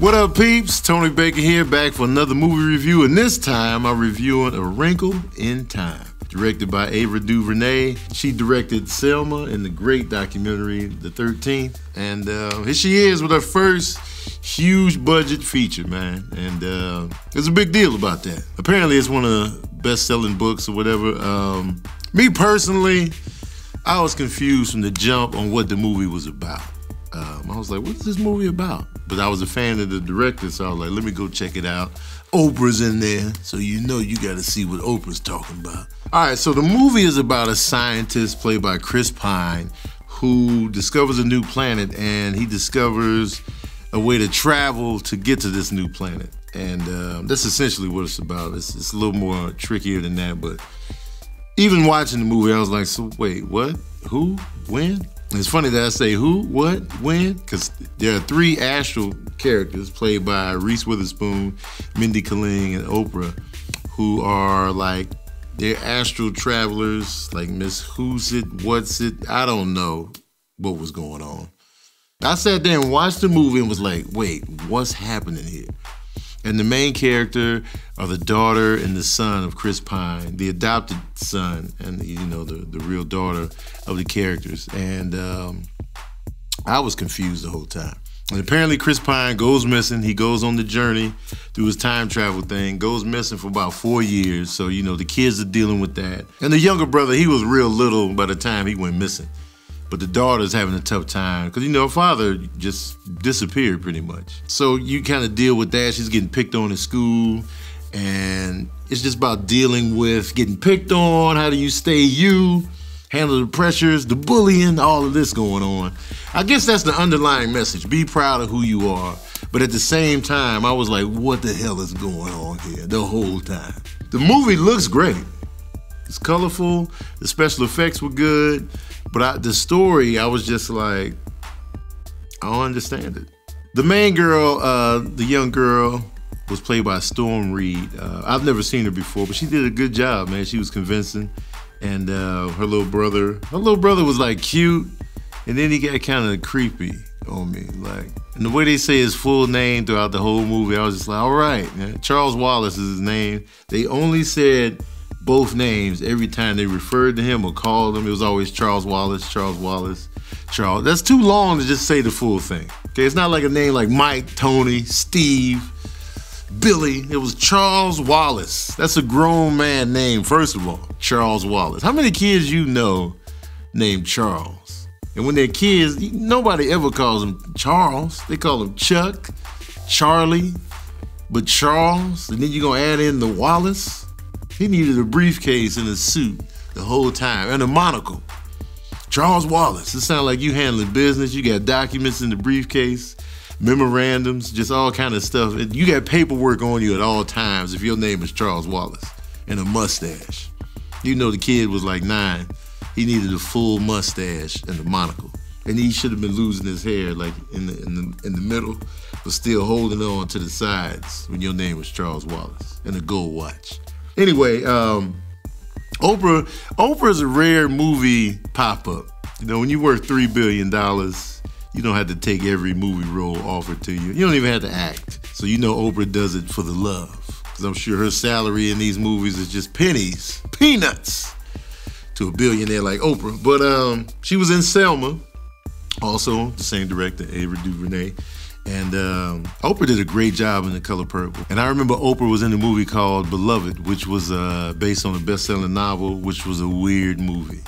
What up, peeps? Tony Baker here, back for another movie review, and this time I'm reviewing A Wrinkle in Time. Directed by Ava DuVernay. She directed Selma in the great documentary, The 13th. And here she is with her first huge budget feature, man. And there's a big deal about that. Apparently it's one of the best-selling books or whatever. Me personally, I was confused from the jump on what the movie was about. I was like, what's this movie about? But I was a fan of the director, so I was like, let me go check it out. Oprah's in there, so you know you gotta see what Oprah's talking about. All right, so the movie is about a scientist played by Chris Pine who discovers a new planet, and he discovers a way to travel to get to this new planet. And that's essentially what it's about. It's a little more trickier than that, but even watching the movie, I was like, so wait, what? Who? When? And it's funny that I say who, what, when, because there are three astral characters played by Reese Witherspoon, Mindy Kaling, and Oprah, who are like, they're astral travelers, like Miss Who's It, What's It, I don't know what was going on. I sat there and watched the movie and was like, wait, what's happening here? And the main character are the daughter and the son of Chris Pine, the adopted son, and you know the real daughter of the characters. And I was confused the whole time. And apparently Chris Pine goes missing. He goes on the journey through his time travel thing, goes missing for about 4 years. So, you know, the kids are dealing with that. And the younger brother, he was real little by the time he went missing. But the daughter's having a tough time because, you know, her father just disappeared pretty much. So you kind of deal with that. She's getting picked on in school, and it's just about dealing with getting picked on. How do you stay you, handle the pressures, the bullying, all of this going on. I guess that's the underlying message. Be proud of who you are. But at the same time, I was like, what the hell is going on here the whole time? The movie looks great. It's colorful. The special effects were good. But the story, I was just like, I don't understand it. The main girl, the young girl, was played by Storm Reed. I've never seen her before, but she did a good job, man. She was convincing. And her little brother was like cute, and then he got kind of creepy on me. Like, and the way they say his full name throughout the whole movie, I was just like, all right, man. Charles Wallace is his name. They only said both names every time they referred to him or called him. It was always Charles Wallace, Charles Wallace, Charles. That's too long to just say the full thing. Okay, it's not like a name like Mike, Tony, Steve, Billy. It was Charles Wallace. That's a grown man name, first of all, Charles Wallace. How many kids you know named Charles? And when they're kids, nobody ever calls them Charles. They call them Chuck, Charlie, but Charles, and then you're gonna add in the Wallace. He needed a briefcase and a suit the whole time, and a monocle. Charles Wallace. It sounds like you handling business. You got documents in the briefcase, memorandums, just all kind of stuff. You got paperwork on you at all times if your name is Charles Wallace, and a mustache. You know the kid was like 9. He needed a full mustache and a monocle. And he should have been losing his hair like in the middle, but still holding on to the sides when your name was Charles Wallace, and a gold watch. Anyway, Oprah's a rare movie pop-up. You know, when you worth $3 billion, you don't have to take every movie role offered to you. You don't even have to act. So you know Oprah does it for the love. Because I'm sure her salary in these movies is just pennies, peanuts, to a billionaire like Oprah. But she was in Selma, also the same director, Ava DuVernay. And Oprah did a great job in The Color Purple. And I remember Oprah was in a movie called Beloved, which was based on a best-selling novel, which was a weird movie.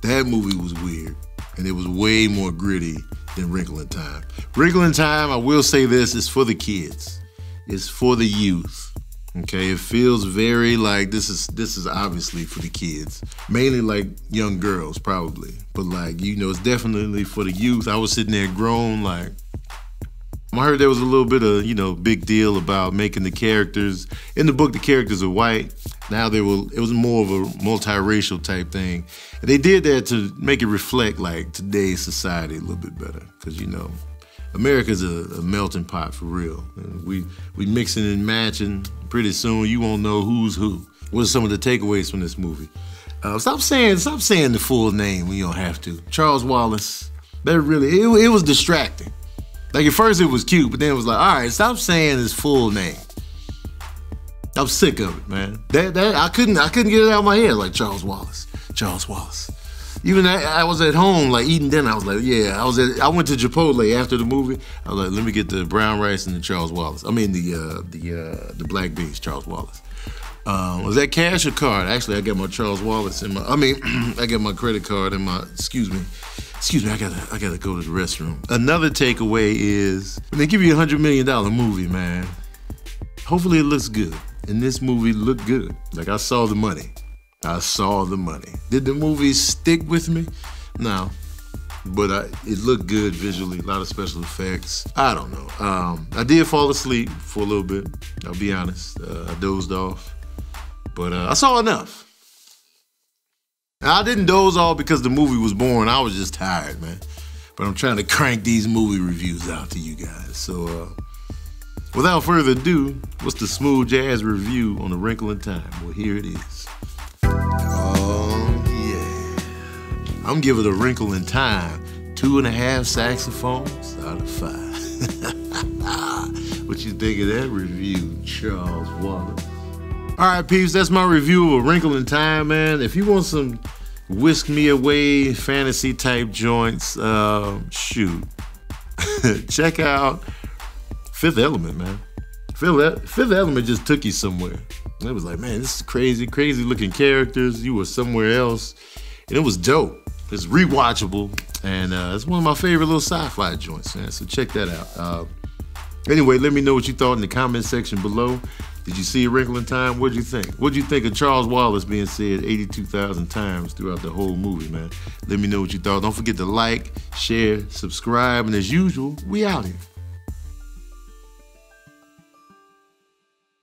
That movie was weird, and it was way more gritty than Wrinkle in Time. Wrinkle in Time, I will say this, is for the kids. It's for the youth. Okay, it feels very like this is obviously for the kids, mainly like young girls probably, but like, you know, it's definitely for the youth. I was sitting there grown like, I heard there was a little bit of, you know, big deal about making the characters, in the book the characters are white. Now it was more of a multiracial type thing. And they did that to make it reflect like today's society a little bit better. Because, you know, America's a melting pot for real. And we mixing and matching. Pretty soon you won't know who's who. What are some of the takeaways from this movie? Stop saying the full name when you don't have to. Charles Wallace. That really, it was distracting. Like at first it was cute, but then it was like, all right, stop saying his full name. I'm sick of it, man. I couldn't get it out of my head like Charles Wallace. Charles Wallace. Even I was at home like eating dinner. I was like, yeah. I went to Chipotle after the movie. I was like, let me get the brown rice and the Charles Wallace. I mean the black beans, Charles Wallace. Was that cash or card? Actually, I got my Charles Wallace in my. I got my credit card in my. Excuse me. I gotta go to the restroom. Another takeaway is when they give you $100 million movie, man. Hopefully it looks good. And this movie looked good. Like I saw the money. I saw the money. Did the movie stick with me? No. But it looked good visually, a lot of special effects. I don't know. I did fall asleep for a little bit, I'll be honest. I dozed off. But I saw enough. I didn't doze off because the movie was boring. I was just tired, man. But I'm trying to crank these movie reviews out to you guys. So, without further ado, what's the smooth jazz review on A Wrinkle in Time? Well, here it is. Oh, yeah. I'm giving A Wrinkle in Time 2.5 saxophones out of 5. What you think of that review, Charles Wallace? All right, peeps, that's my review of A Wrinkle in Time, man. If you want some whisk me away fantasy type joints, shoot. Check out Fifth Element, man. Fifth Element just took you somewhere. It was like, man, this is crazy, crazy looking characters. You were somewhere else. And it was dope. It's rewatchable. And it's one of my favorite little sci-fi joints, man. So check that out. Anyway, let me know what you thought in the comment section below. Did you see A Wrinkle in Time? What'd you think? What'd you think of Charles Wallace being said 82,000 times throughout the whole movie, man? Let me know what you thought. Don't forget to like, share, subscribe, and as usual, we out here.